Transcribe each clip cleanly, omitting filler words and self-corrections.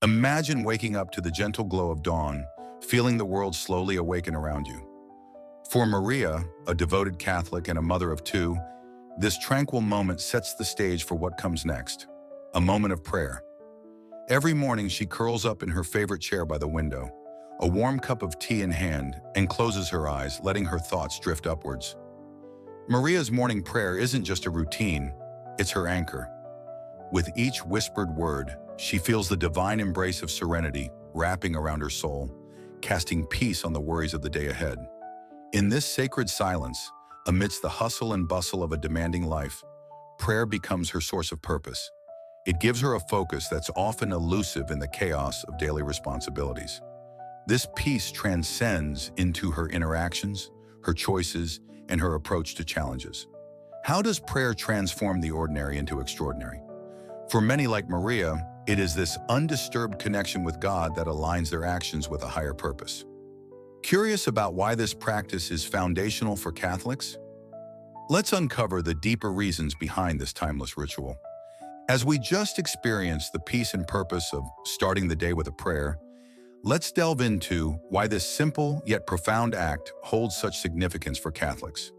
Imagine waking up to the gentle glow of dawn, feeling the world slowly awaken around you. For Maria, a devoted Catholic and a mother of two, this tranquil moment sets the stage for what comes next, a moment of prayer. Every morning she curls up in her favorite chair by the window, a warm cup of tea in hand, and closes her eyes, letting her thoughts drift upwards. Maria's morning prayer isn't just a routine, it's her anchor. With each whispered word, she feels the divine embrace of serenity wrapping around her soul, casting peace on the worries of the day ahead. In this sacred silence, amidst the hustle and bustle of a demanding life, prayer becomes her source of purpose. It gives her a focus that's often elusive in the chaos of daily responsibilities. This peace transcends into her interactions, her choices, and her approach to challenges. How does prayer transform the ordinary into extraordinary? For many like Maria, it is this undisturbed connection with God that aligns their actions with a higher purpose. Curious about why this practice is foundational for Catholics? Let's uncover the deeper reasons behind this timeless ritual. As we just experienced the peace and purpose of starting the day with a prayer, let's delve into why this simple yet profound act holds such significance for Catholics.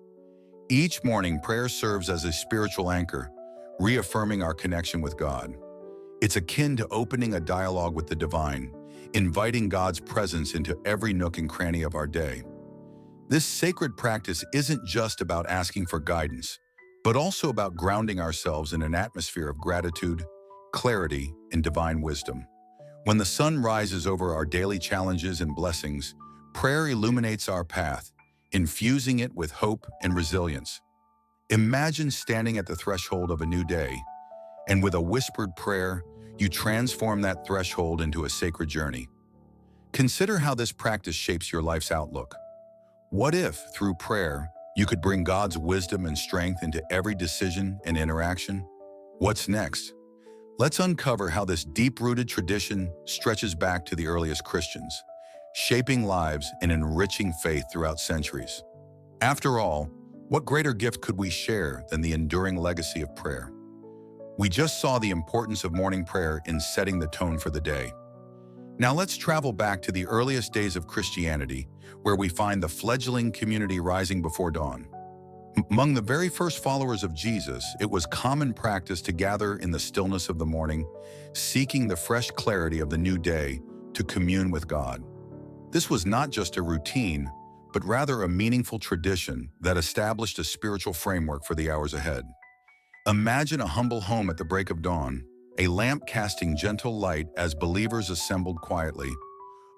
Each morning, prayer serves as a spiritual anchor, reaffirming our connection with God. It's akin to opening a dialogue with the divine, inviting God's presence into every nook and cranny of our day. This sacred practice isn't just about asking for guidance, but also about grounding ourselves in an atmosphere of gratitude, clarity, and divine wisdom. When the sun rises over our daily challenges and blessings, prayer illuminates our path, infusing it with hope and resilience. Imagine standing at the threshold of a new day, and with a whispered prayer, you transform that threshold into a sacred journey. Consider how this practice shapes your life's outlook. What if, through prayer, you could bring God's wisdom and strength into every decision and interaction? What's next? Let's uncover how this deep-rooted tradition stretches back to the earliest Christians, shaping lives and enriching faith throughout centuries. After all, what greater gift could we share than the enduring legacy of prayer? We just saw the importance of morning prayer in setting the tone for the day. Now let's travel back to the earliest days of Christianity, where we find the fledgling community rising before dawn. Among the very first followers of Jesus, it was common practice to gather in the stillness of the morning, seeking the fresh clarity of the new day to commune with God. This was not just a routine, but rather a meaningful tradition that established a spiritual framework for the hours ahead. Imagine a humble home at the break of dawn, a lamp casting gentle light as believers assembled quietly,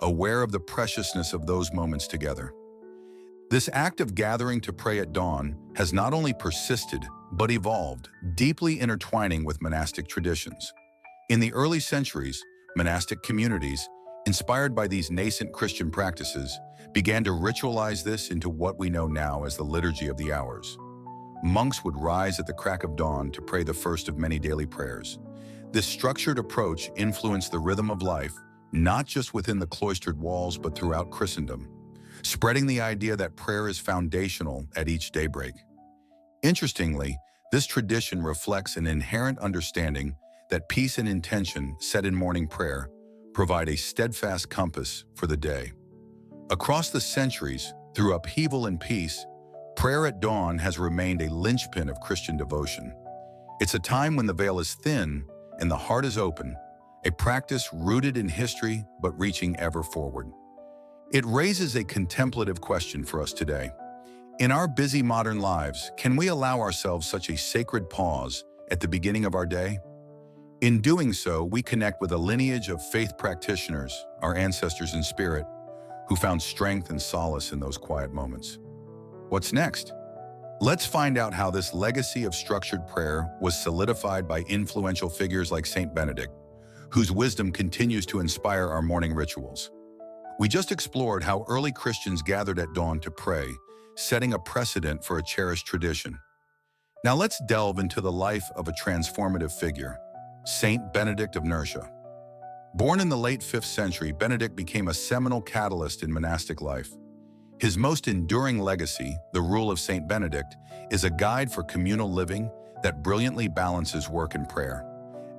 aware of the preciousness of those moments together. This act of gathering to pray at dawn has not only persisted, but evolved, deeply intertwining with monastic traditions. In the early centuries, monastic communities, inspired by these nascent Christian practices, began to ritualize this into what we know now as the Liturgy of the Hours. Monks would rise at the crack of dawn to pray the first of many daily prayers. This structured approach influenced the rhythm of life, not just within the cloistered walls, but throughout Christendom, spreading the idea that prayer is foundational at each daybreak. Interestingly, this tradition reflects an inherent understanding that peace and intention set in morning prayer provide a steadfast compass for the day. Across the centuries, through upheaval and peace, prayer at dawn has remained a linchpin of Christian devotion. It's a time when the veil is thin and the heart is open, a practice rooted in history but reaching ever forward. It raises a contemplative question for us today. In our busy modern lives, can we allow ourselves such a sacred pause at the beginning of our day? In doing so, we connect with a lineage of faith practitioners, our ancestors in spirit, who found strength and solace in those quiet moments. What's next? Let's find out how this legacy of structured prayer was solidified by influential figures like Saint Benedict, whose wisdom continues to inspire our morning rituals. We just explored how early Christians gathered at dawn to pray, setting a precedent for a cherished tradition. Now let's delve into the life of a transformative figure, Saint Benedict of Nursia. Born in the late 5th century, Benedict became a seminal catalyst in monastic life. His most enduring legacy, the Rule of Saint Benedict, is a guide for communal living that brilliantly balances work and prayer.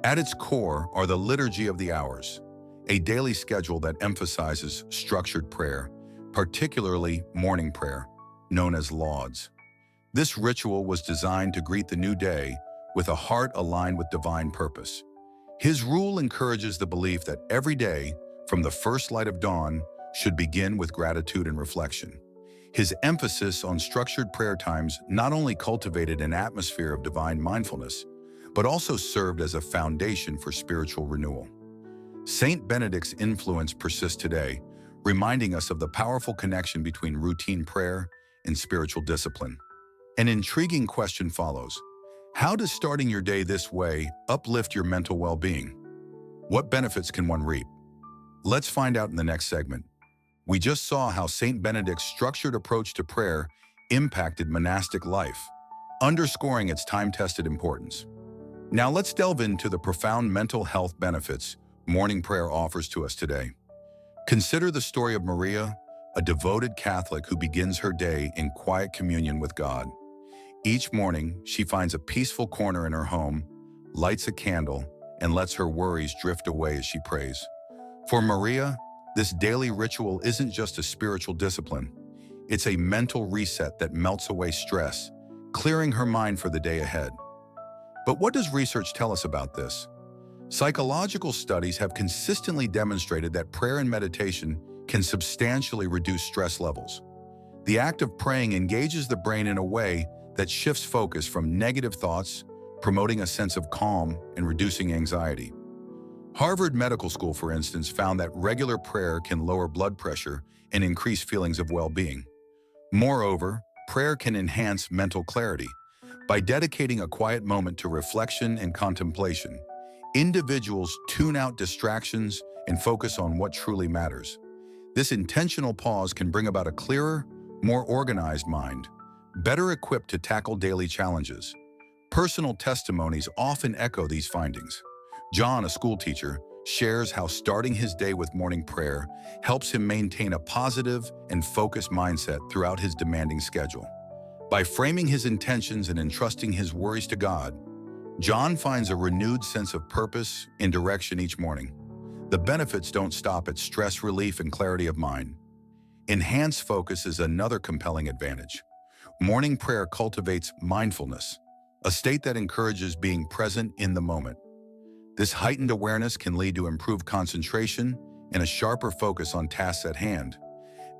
At its core are the Liturgy of the Hours, a daily schedule that emphasizes structured prayer, particularly morning prayer, known as lauds. This ritual was designed to greet the new day with a heart aligned with divine purpose. His rule encourages the belief that every day, from the first light of dawn, should begin with gratitude and reflection. His emphasis on structured prayer times not only cultivated an atmosphere of divine mindfulness, but also served as a foundation for spiritual renewal. Saint Benedict's influence persists today, reminding us of the powerful connection between routine prayer and spiritual discipline. An intriguing question follows. How does starting your day this way uplift your mental well-being? What benefits can one reap? Let's find out in the next segment. We just saw how Saint Benedict's structured approach to prayer impacted monastic life, underscoring its time-tested importance. Now let's delve into the profound mental health benefits morning prayer offers to us today. Consider the story of Maria, a devoted Catholic who begins her day in quiet communion with God. Each morning, she finds a peaceful corner in her home, lights a candle, and lets her worries drift away as she prays. For Maria, this daily ritual isn't just a spiritual discipline. It's a mental reset that melts away stress, clearing her mind for the day ahead. But what does research tell us about this? Psychological studies have consistently demonstrated that prayer and meditation can substantially reduce stress levels. The act of praying engages the brain in a way that shifts focus from negative thoughts, promoting a sense of calm and reducing anxiety. Harvard Medical School, for instance, found that regular prayer can lower blood pressure and increase feelings of well-being. Moreover, prayer can enhance mental clarity. By dedicating a quiet moment to reflection and contemplation, individuals tune out distractions and focus on what truly matters. This intentional pause can bring about a clearer, more organized mind, better equipped to tackle daily challenges. Personal testimonies often echo these findings. John, a schoolteacher, shares how starting his day with morning prayer helps him maintain a positive and focused mindset throughout his demanding schedule. By framing his intentions and entrusting his worries to God, John finds a renewed sense of purpose and direction each morning. The benefits don't stop at stress relief and clarity of mind. Enhanced focus is another compelling advantage. Morning prayer cultivates mindfulness, a state that encourages being present in the moment. This heightened awareness can lead to improved concentration and a sharper focus on tasks at hand,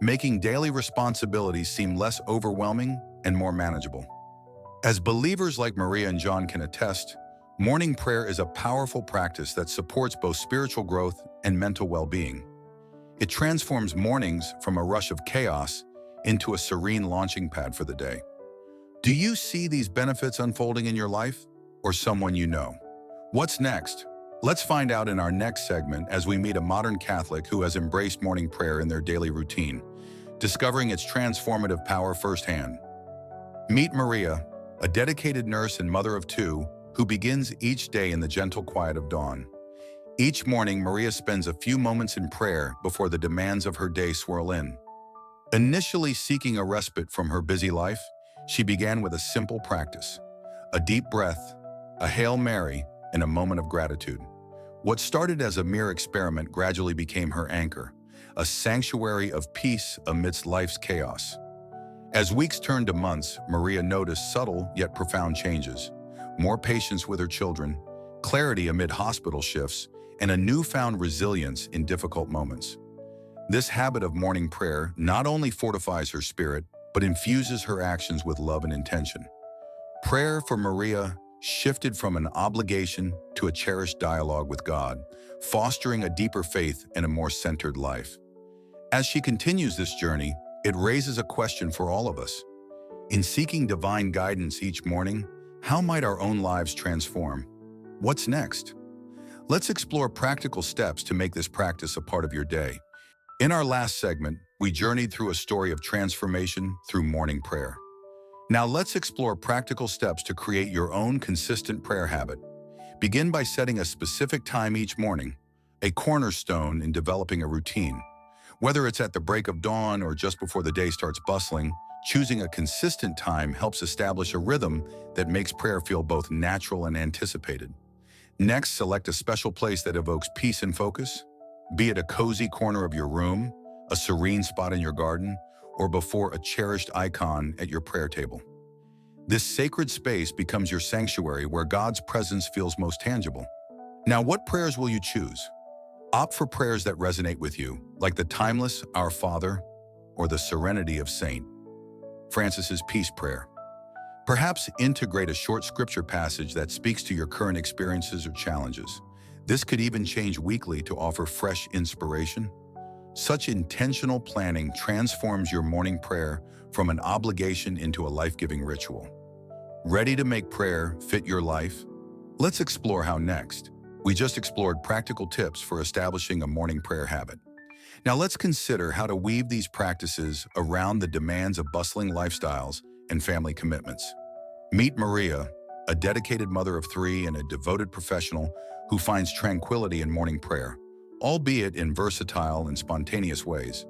making daily responsibilities seem less overwhelming and more manageable. As believers like Maria and John can attest, morning prayer is a powerful practice that supports both spiritual growth and mental well-being. It transforms mornings from a rush of chaos into a serene launching pad for the day. Do you see these benefits unfolding in your life or someone you know? What's next? Let's find out in our next segment as we meet a modern Catholic who has embraced morning prayer in their daily routine, discovering its transformative power firsthand. Meet Maria, a dedicated nurse and mother of two who begins each day in the gentle quiet of dawn. Each morning, Maria spends a few moments in prayer before the demands of her day swirl in. Initially seeking a respite from her busy life, she began with a simple practice: a deep breath, a Hail Mary, and a moment of gratitude. What started as a mere experiment gradually became her anchor, a sanctuary of peace amidst life's chaos. As weeks turned to months, Maria noticed subtle yet profound changes: more patience with her children, clarity amid hospital shifts, and a newfound resilience in difficult moments. This habit of morning prayer not only fortifies her spirit, but infuses her actions with love and intention. Prayer for Maria shifted from an obligation to a cherished dialogue with God, fostering a deeper faith and a more centered life. As she continues this journey, it raises a question for all of us. In seeking divine guidance each morning, how might our own lives transform? What's next? Let's explore practical steps to make this practice a part of your day. In our last segment, we journeyed through a story of transformation through morning prayer. Now let's explore practical steps to create your own consistent prayer habit. Begin by setting a specific time each morning, a cornerstone in developing a routine. Whether it's at the break of dawn or just before the day starts bustling, choosing a consistent time helps establish a rhythm that makes prayer feel both natural and anticipated. Next, select a special place that evokes peace and focus. be it a cozy corner of your room, a serene spot in your garden, or before a cherished icon at your prayer table. This sacred space becomes your sanctuary where God's presence feels most tangible. Now, what prayers will you choose? Opt for prayers that resonate with you, like the timeless Our Father or the serenity of St. Francis's Peace Prayer. Perhaps integrate a short scripture passage that speaks to your current experiences or challenges. This could even change weekly to offer fresh inspiration. Such intentional planning transforms your morning prayer from an obligation into a life-giving ritual. Ready to make prayer fit your life? Let's explore how next. We just explored practical tips for establishing a morning prayer habit. Now let's consider how to weave these practices around the demands of bustling lifestyles and family commitments. Meet Maria, a dedicated mother of 3 and a devoted professional who finds tranquility in morning prayer, albeit in versatile and spontaneous ways.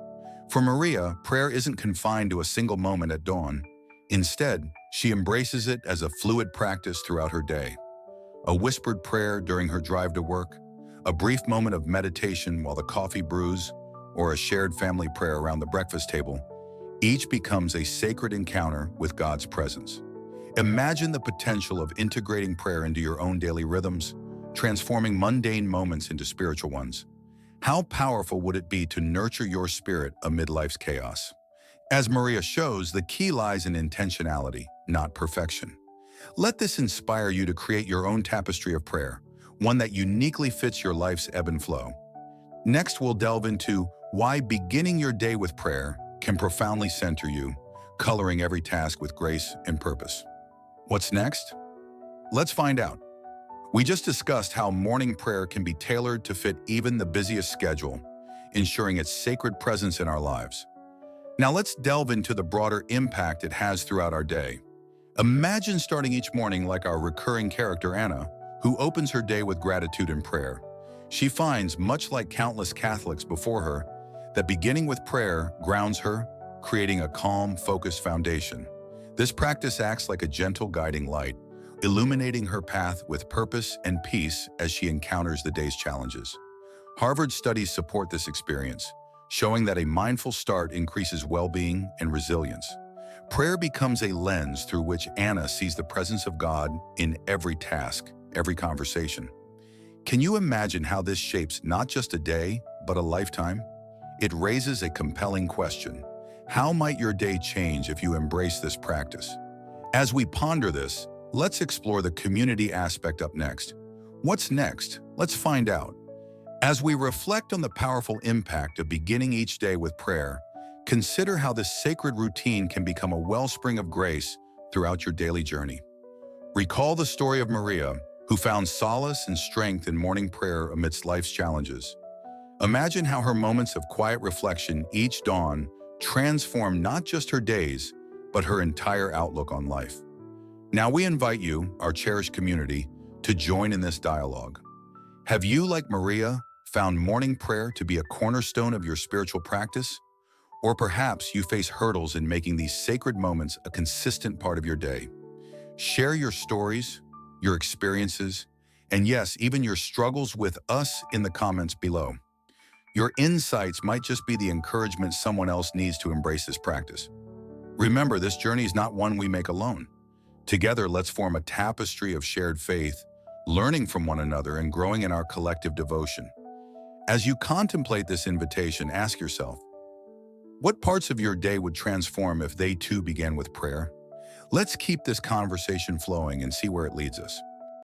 For Maria, prayer isn't confined to a single moment at dawn. Instead, she embraces it as a fluid practice throughout her day. A whispered prayer during her drive to work, a brief moment of meditation while the coffee brews, or a shared family prayer around the breakfast table, each becomes a sacred encounter with God's presence. Imagine the potential of integrating prayer into your own daily rhythms, transforming mundane moments into spiritual ones. How powerful would it be to nurture your spirit amid life's chaos? As Maria shows, the key lies in intentionality, not perfection. Let this inspire you to create your own tapestry of prayer, one that uniquely fits your life's ebb and flow. Next, we'll delve into why beginning your day with prayer can profoundly center you, coloring every task with grace and purpose. What's next? Let's find out. We just discussed how morning prayer can be tailored to fit even the busiest schedule, ensuring its sacred presence in our lives. Now let's delve into the broader impact it has throughout our day. Imagine starting each morning like our recurring character Anna, who opens her day with gratitude and prayer. She finds, much like countless Catholics before her, that beginning with prayer grounds her, creating a calm, focused foundation. This practice acts like a gentle guiding light, illuminating her path with purpose and peace as she encounters the day's challenges. Harvard studies support this experience, showing that a mindful start increases well-being and resilience. Prayer becomes a lens through which Anna sees the presence of God in every task, every conversation. Can you imagine how this shapes not just a day, but a lifetime? It raises a compelling question. How might your day change if you embrace this practice? As we ponder this, let's explore the community aspect up next. What's next? Let's find out. As we reflect on the powerful impact of beginning each day with prayer, consider how this sacred routine can become a wellspring of grace throughout your daily journey. Recall the story of Maria, who found solace and strength in morning prayer amidst life's challenges. Imagine how her moments of quiet reflection each dawn transform not just her days, but her entire outlook on life. Now we invite you, our cherished community, to join in this dialogue. Have you, like Maria, found morning prayer to be a cornerstone of your spiritual practice? Or perhaps you face hurdles in making these sacred moments a consistent part of your day. Share your stories, your experiences, and yes, even your struggles with us in the comments below. Your insights might just be the encouragement someone else needs to embrace this practice. Remember, this journey is not one we make alone. Together, let's form a tapestry of shared faith, learning from one another and growing in our collective devotion. As you contemplate this invitation, ask yourself, what parts of your day would transform if they too began with prayer? Let's keep this conversation flowing and see where it leads us.